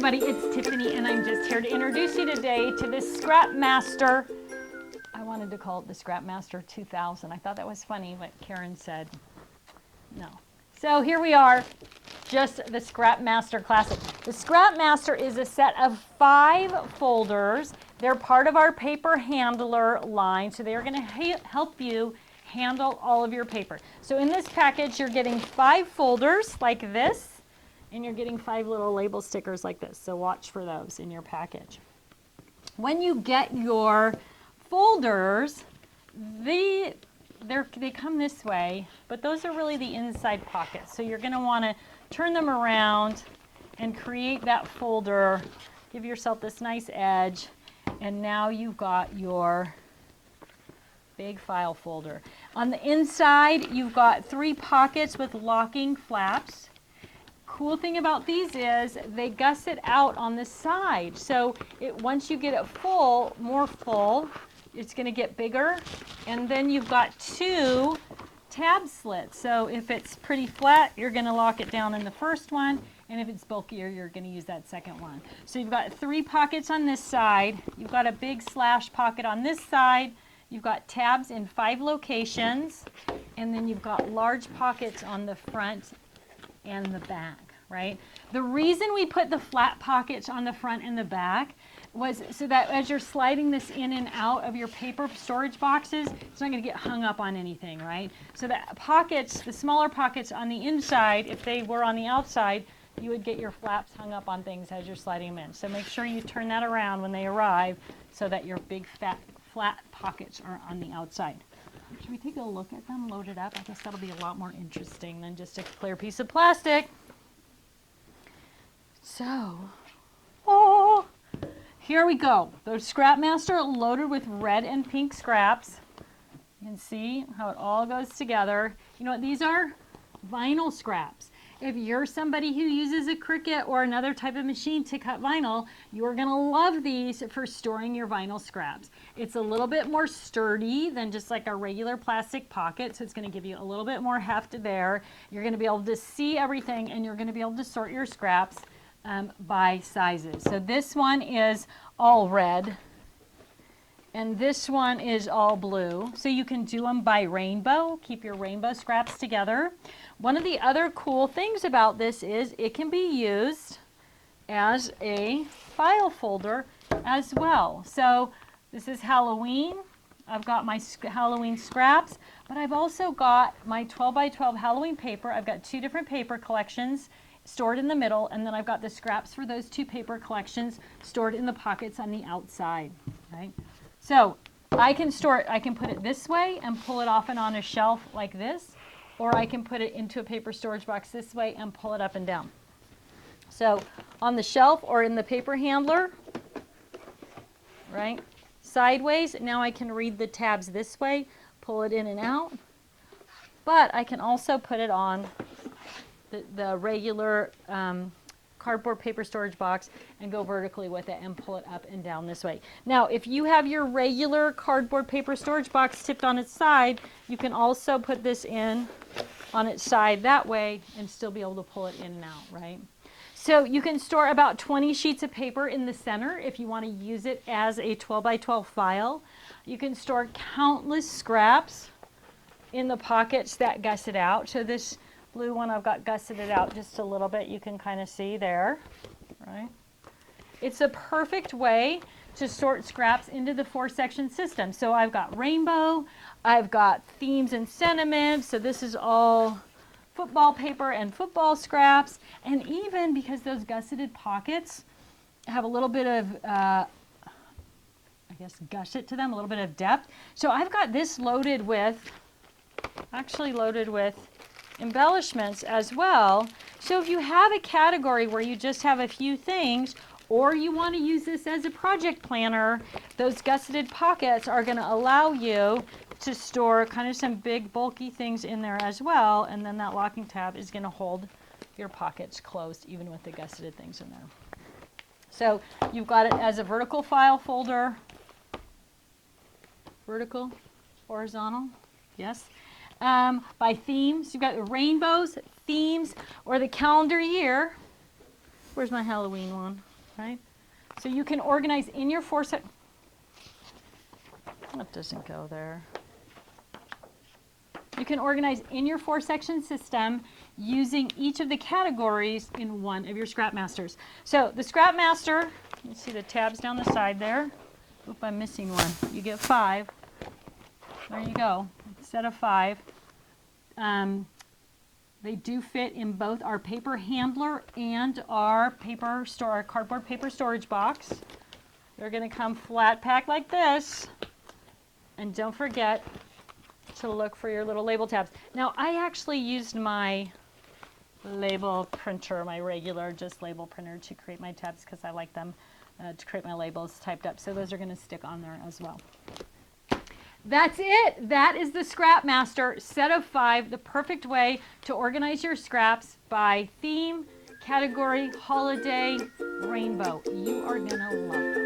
everybody, it's Tiffany and I'm just here to introduce you today to this ScrapMaster. I wanted to call it the ScrapMaster 2000. I thought that was funny what Karen said. No. So here we are, just the ScrapMaster Classic. The ScrapMaster is a set of 5 folders. They're part of our paper handler line, so they're going to help you handle all of your paper. So in this package, you're getting 5 folders like this. And you're getting 5 little label stickers like this, so watch for those in your package. When you get your folders, they come this way, but those are really the inside pockets. So you're going to want to turn them around and create that folder. Give yourself this nice edge, and now you've got your big file folder. On the inside, you've got 3 pockets with locking flaps. Cool thing about these is they gusset out on the side. So once you get it full, more full, it's going to get bigger. And then you've got 2 tab slits. So if it's pretty flat, you're going to lock it down in the first one. And if it's bulkier, you're going to use that second one. So you've got 3 pockets on this side. You've got a big slash pocket on this side. You've got tabs in 5 locations. And then you've got large pockets on the front and the back, right? The reason we put the flat pockets on the front and the back was so that as you're sliding this in and out of your paper storage boxes, it's not going to get hung up on anything, right? So the pockets, the smaller pockets on the inside, if they were on the outside, you would get your flaps hung up on things as you're sliding them in. So make sure you turn that around when they arrive so that your big flat pockets are on the outside. Should we take a look at them loaded up? I guess that'll be a lot more interesting than just a clear piece of plastic. So, here we go. The ScrapMaster loaded with red and pink scraps. You can see how it all goes together. You know what these are? Vinyl scraps. If you're somebody who uses a Cricut or another type of machine to cut vinyl, you're going to love these for storing your vinyl scraps. It's a little bit more sturdy than just like a regular plastic pocket, so it's going to give you a little bit more heft there. You're going to be able to see everything, and you're going to be able to sort your scraps by sizes. So this one is all red, and this one is all blue. So you can do them by rainbow, keep your rainbow scraps together. One of the other cool things about this is it can be used as a file folder as well. So this is Halloween. I've got my Halloween scraps, but I've also got my 12 by 12 Halloween paper. I've got 2 different paper collections stored in the middle, and then I've got the scraps for those 2 paper collections stored in the pockets on the outside, right? So I can store it, I can put it this way and pull it off and on a shelf like this, or I can put it into a paper storage box this way and pull it up and down. So on the shelf or in the paper handler, right, sideways, now I can read the tabs this way, pull it in and out, but I can also put it on the regular cardboard paper storage box and go vertically with it and pull it up and down this way. Now, if you have your regular cardboard paper storage box tipped on its side, you can also put this in on its side that way and still be able to pull it in and out, right? So you can store about 20 sheets of paper in the center if you want to use it as a 12 by 12 file. You can store countless scraps in the pockets that gusset out. So this blue one I've got gusseted out just a little bit. You can kind of see there, right? It's a perfect way to sort scraps into the 4-section system. So I've got rainbow, I've got themes and sentiments. So this is all football paper and football scraps. And even because those gusseted pockets have a little bit of, I guess, gusset to them, a little bit of depth. So I've got this loaded with, actually loaded with embellishments as well. So if you have a category where you just have a few things, or you want to use this as a project planner, those gusseted pockets are going to allow you to store kind of some big bulky things in there as well, and then that locking tab is going to hold your pockets closed even with the gusseted things in there. So you've got it as a vertical file folder, vertical, horizontal, yes. By themes, you've got the rainbows, themes, or the calendar year. Where's my Halloween one? right? So you can organize in your that doesn't go there. You can organize in your 4-section system using each of the categories in one of your ScrapMasters. So the ScrapMaster, you see the tabs down the side there. Oop, I'm missing one. You get 5. There you go, set of 5. They do fit in both our paper handler and our cardboard paper storage box. They're going to come flat packed like this. And don't forget to look for your little label tabs. Now, I actually used my label printer, my regular just label printer, to create my tabs because I like them to create my labels typed up. So those are going to stick on there as well. That's it. That is the ScrapMaster set of 5, the perfect way to organize your scraps by theme, category, holiday, rainbow. You are going to love it.